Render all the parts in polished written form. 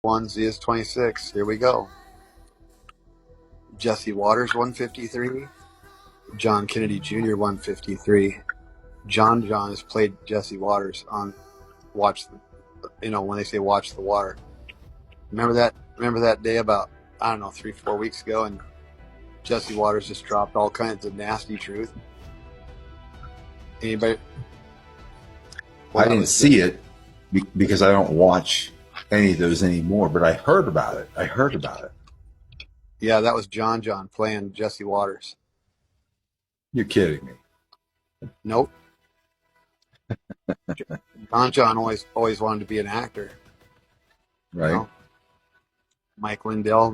One Z is 26. Here we go. Jesse Waters 153. John Kennedy Jr. 153. John has played Jesse Waters on Watch the, when they say Watch the Water. Remember that day about, I don't know, 3-4 weeks ago, and Jesse Waters just dropped all kinds of nasty truth. Anybody? Well, I didn't see it because I don't watch any of those anymore, but I heard about it. Yeah, that was John playing Jesse Waters. You're kidding me. Nope. John always wanted to be an actor. Right. You know? Mike Lindell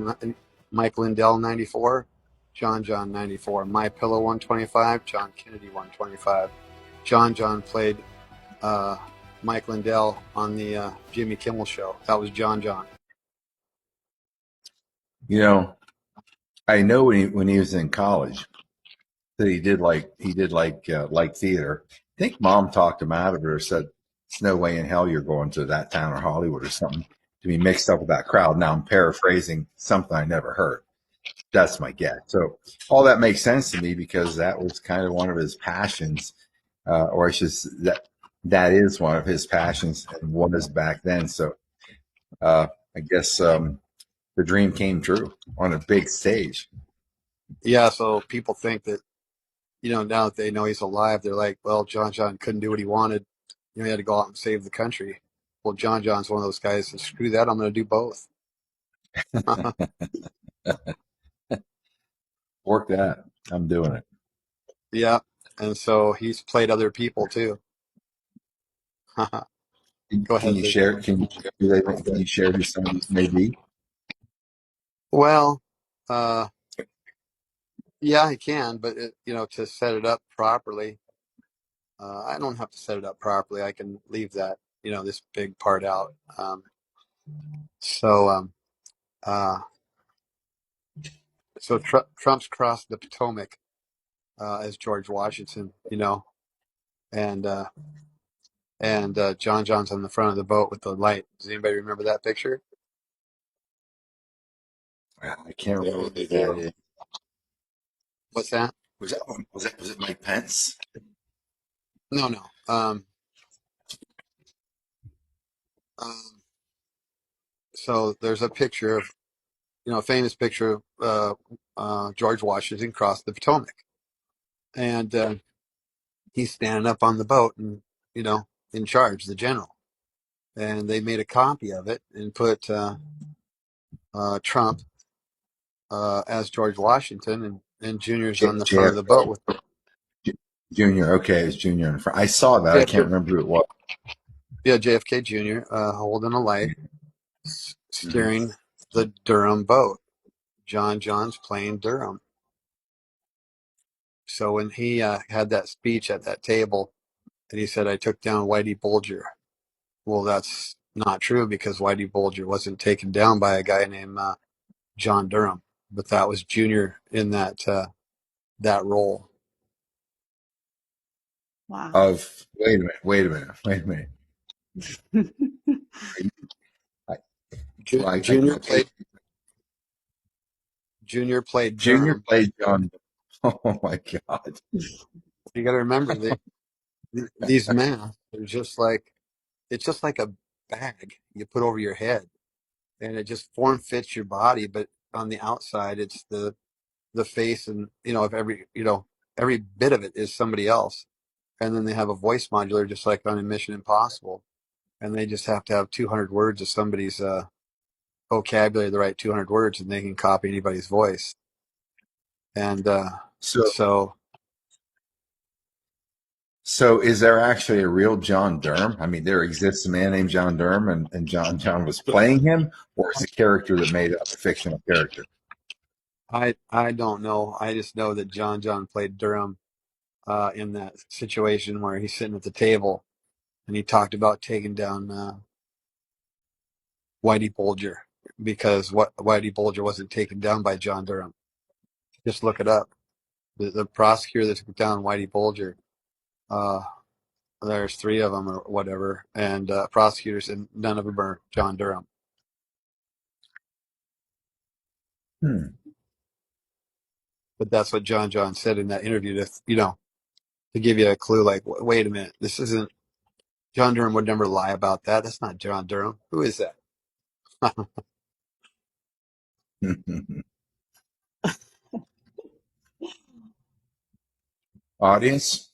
94, John 94, My Pillow 125, John Kennedy 125. John played Mike Lindell on the Jimmy Kimmel Show. That was John. You know, I know when he was in college that he did like theater. I think mom talked him out of it or said, "It's no way in hell you're going to that town or Hollywood or something to be mixed up with that crowd." Now I'm paraphrasing something I never heard. That's my guess. So all that makes sense to me because that was kind of one of his passions, or it's just that is one of his passions and was back then. So I guess the dream came true on a big stage. Yeah, so people think that, now that they know he's alive, they're like, well, John couldn't do what he wanted. He had to go out and save the country. Well, John's one of those guys that screw that. I'm going to do both. Work that. I'm doing it. Yeah. And so he's played other people too. Go Can ahead, you Liz. share? Can you share who some of these may be? Well, uh, yeah, I can, but to set it up properly, I don't have to set it up properly. I can leave that, this big part out. So, uh, Trump's crossed the Potomac as George Washington, and John's on the front of the boat with the light. Does anybody remember that picture? I can't remember who that is. What's that? Was it Mike Pence? No, no. So there's a picture of, a famous picture of George Washington cross the Potomac, and he's standing up on the boat and, in charge, the general. And they made a copy of it and put Trump as George Washington, and Junior's on the front of the boat with Junior. Okay, it's Junior in front. I saw that. I can't remember who it was. Yeah, JFK Jr. Holding a light, Mhm. steering the Durham boat. John's playing Durham. So when he had that speech at that table, and he said, "I took down Whitey Bulger." Well, that's not true because Whitey Bulger wasn't taken down by a guy named John Durham, but that was Junior in that role. Wow. Of wait a minute. I, well, Junior I, played Junior played Junior Durham. played John. Oh my God! You got to remember these masks are just like it's just like a bag you put over your head, and it just form fits your body. But on the outside, it's the face, and of every bit of it is somebody else. And then they have a voice modulator, just like on a Mission Impossible, and they just have to have 200 words of somebody's vocabulary, the right 200 words, and they can copy anybody's voice. And So so so is there actually a real John Durham? I mean, there exists a man named John Durham, and John was playing him, or is a character that made up a fictional character? I don't know. I just know that John played Durham in that situation where he's sitting at the table and he talked about taking down Whitey Bulger because Whitey Bulger wasn't taken down by John Durham. Just look it up. The prosecutor that took down Whitey Bulger, uh, there's three of them or whatever, and prosecutors, and none of them are John Durham. Hmm. But that's what John said in that interview to, to give you a clue, like, wait a minute, this isn't, John Durham would never lie about that. That's not John Durham. Who is that? Audience,